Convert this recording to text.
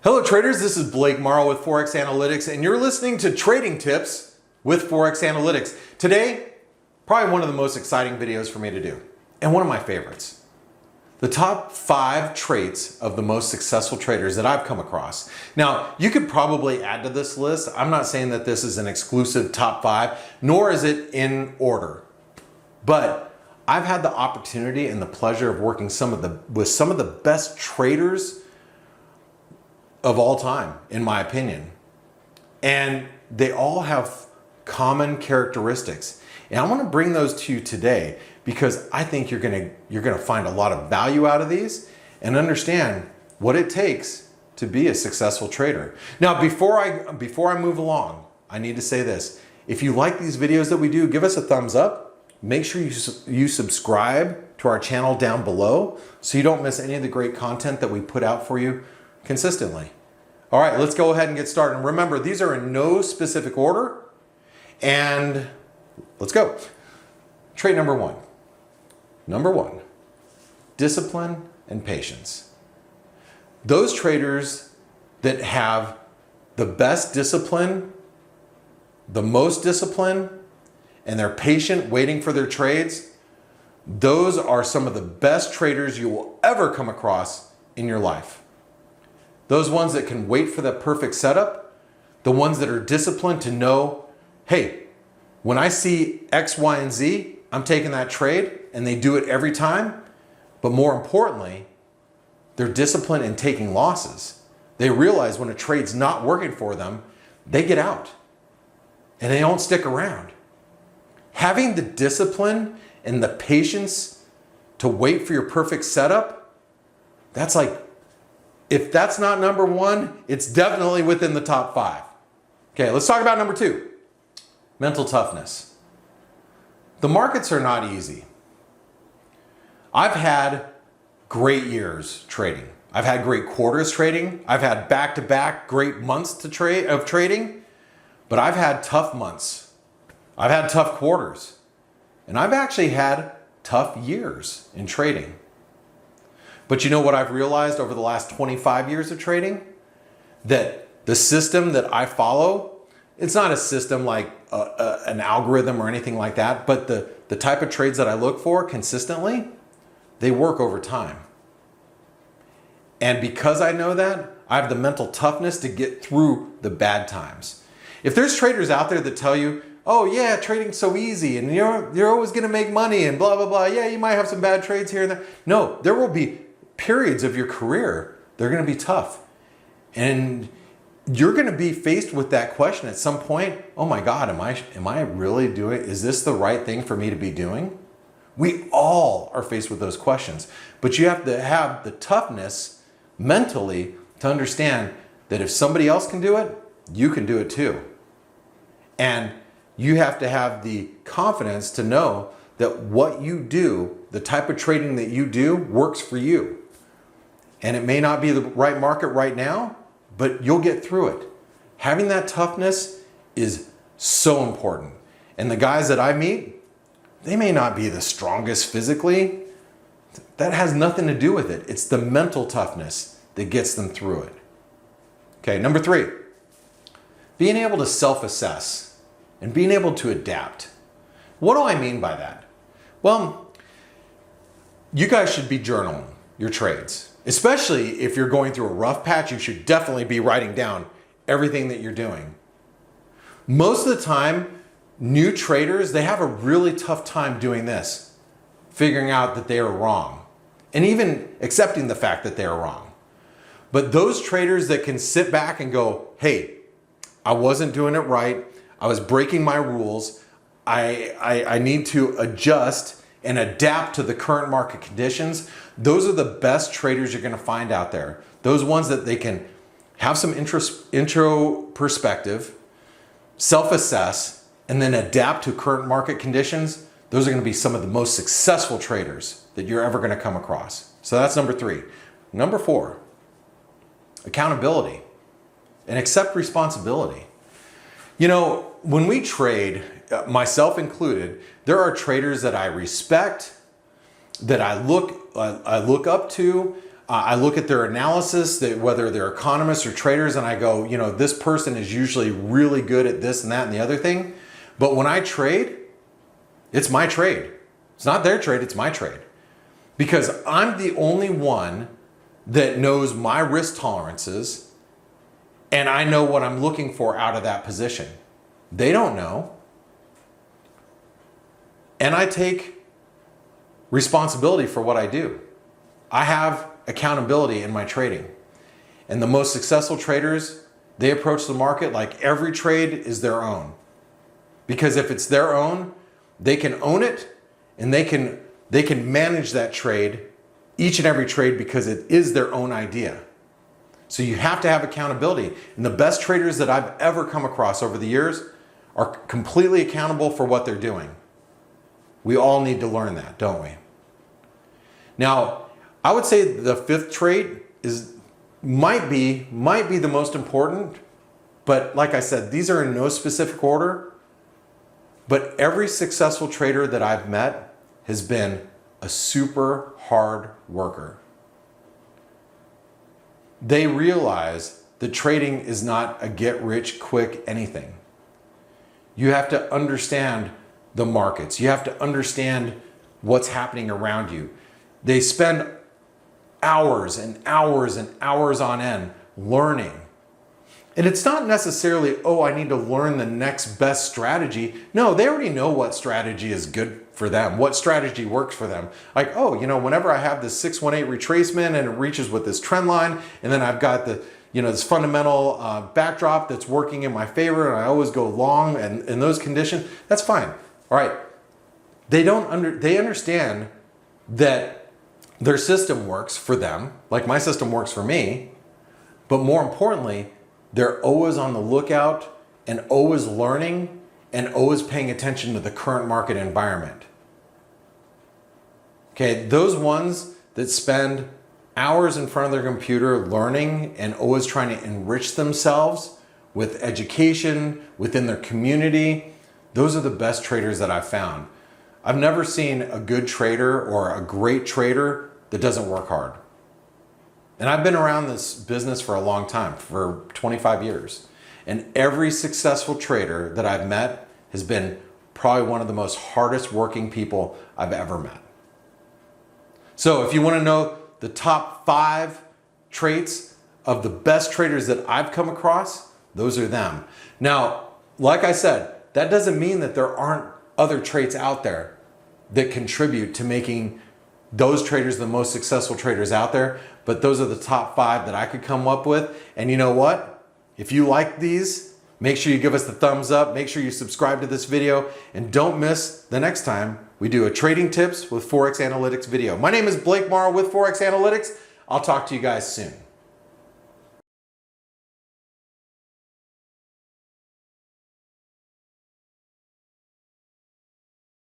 Hello traders, this is Blake Morrow with ForexAnalytix and you're listening to Trading Tips with ForexAnalytix. Today, probably one of the most exciting videos for me to do and one of my favorites. The top 5 traits of the most successful traders that I've come across. Now, you could probably add to this list. I'm not saying that this is an exclusive top 5, nor is it in order. But I've had the opportunity and the pleasure of working with some of the best traders of all time, in my opinion. And they all have common characteristics. And I want to bring those to you today because I think you're gonna find a lot of value out of these and understand what it takes to be a successful trader. Now, before I move along, I need to say this. If you like these videos that we do, give us a thumbs up. Make sure you subscribe to our channel down below so you don't miss any of the great content that we put out for you consistently. All right, let's go ahead and get started. And remember, these are in no specific order. And let's go. Trait number one. Number one, discipline and patience. Those traders that have the best discipline, the most discipline, and they're patient waiting for their trades, those are some of the best traders you will ever come across in your life. Those ones that can wait for the perfect setup, the ones that are disciplined to know, hey, when I see X, Y, and Z, I'm taking that trade, and they do it every time. But more importantly, they're disciplined in taking losses. They realize when a trade's not working for them, they get out and they don't stick around. Having the discipline and the patience to wait for your perfect setup, that's like, if that's not number one, it's definitely within the top 5. Okay, let's talk about number 2, mental toughness. The markets are not easy. I've had great years trading. I've had great quarters trading. I've had back-to-back great months of trading, but I've had tough months. I've had tough quarters, and I've actually had tough years in trading. But you know what I've realized over the last 25 years of trading? That the system that I follow, it's not a system like an algorithm or anything like that, but the type of trades that I look for consistently, they work over time. And because I know that, I have the mental toughness to get through the bad times. If there's traders out there that tell you, oh yeah, trading's so easy and you're always gonna make money and blah, blah, blah. Yeah, you might have some bad trades here and there. No, there will be periods of your career, they're going to be tough. And you're going to be faced with that question at some point. Oh my God, am I really doing, is this the right thing for me to be doing? We all are faced with those questions, but you have to have the toughness mentally to understand that if somebody else can do it, you can do it too. And you have to have the confidence to know that what you do, the type of trading that you do, works for you. And it may not be the right market right now, but you'll get through it. Having that toughness is so important. And the guys that I meet, they may not be the strongest physically. That has nothing to do with it. It's the mental toughness that gets them through it. Okay, number 3, being able to self-assess and being able to adapt. What do I mean by that? Well, you guys should be journaling your trades. Especially if you're going through a rough patch, you should definitely be writing down everything that you're doing. Most of the time, new traders, they have a really tough time doing this, figuring out that they are wrong, and even accepting the fact that they are wrong. But those traders that can sit back and go, hey, I wasn't doing it right, I was breaking my rules, I need to adjust and adapt to the current market conditions, those are the best traders you're going to find out there. Those ones that they can have some intro perspective, self-assess, and then adapt to current market conditions. Those are going to be some of the most successful traders that you're ever going to come across. So that's number 3. Number 4, accountability and accept responsibility. You know, when we trade, myself included, there are traders that I respect, that I look up to, I look at their analysis, whether they're economists or traders, and I go, you know, this person is usually really good at this and that and the other thing. But when I trade, it's my trade. It's not their trade, it's my trade. Because I'm the only one that knows my risk tolerances, and I know what I'm looking for out of that position. They don't know. And I take responsibility for what I do. I have accountability in my trading. And the most successful traders, they approach the market like every trade is their own. Because if it's their own, they can own it and they can manage that trade, each and every trade, because it is their own idea. So you have to have accountability. And the best traders that I've ever come across over the years are completely accountable for what they're doing. We all need to learn that, don't we? Now, I would say the fifth trait might be the most important, but like I said, these are in no specific order. But every successful trader that I've met has been a super hard worker. They realize that trading is not a get-rich-quick anything. You have to understand the markets. You have to understand what's happening around you. They spend hours and hours and hours on end learning. And it's not necessarily, oh, I need to learn the next best strategy. No, they already know what strategy is good for them, what strategy works for them. Like, oh, you know, whenever I have this 618 retracement and it reaches with this trend line, and then I've got the, you know, this fundamental backdrop that's working in my favor, and I always go long and in those conditions, that's fine. All right. They understand that their system works for them, like my system works for me, but more importantly, they're always on the lookout and always learning and always paying attention to the current market environment. Okay, those ones that spend hours in front of their computer learning and always trying to enrich themselves with education within their community, those are the best traders that I've found. I've never seen a good trader or a great trader that doesn't work hard. And I've been around this business for a long time, for 25 years. And every successful trader that I've met has been probably one of the most hardest working people I've ever met. So if you want to know the top 5 traits of the best traders that I've come across, those are them. Now, like I said, that doesn't mean that there aren't other traits out there that contribute to making those traders the most successful traders out there, but those are the top 5 that I could come up with. And you know what? If you like these, make sure you give us the thumbs up, make sure you subscribe to this video, and don't miss the next time we do a trading tips with ForexAnalytix video. My name is Blake Morrow with ForexAnalytix. I'll talk to you guys soon.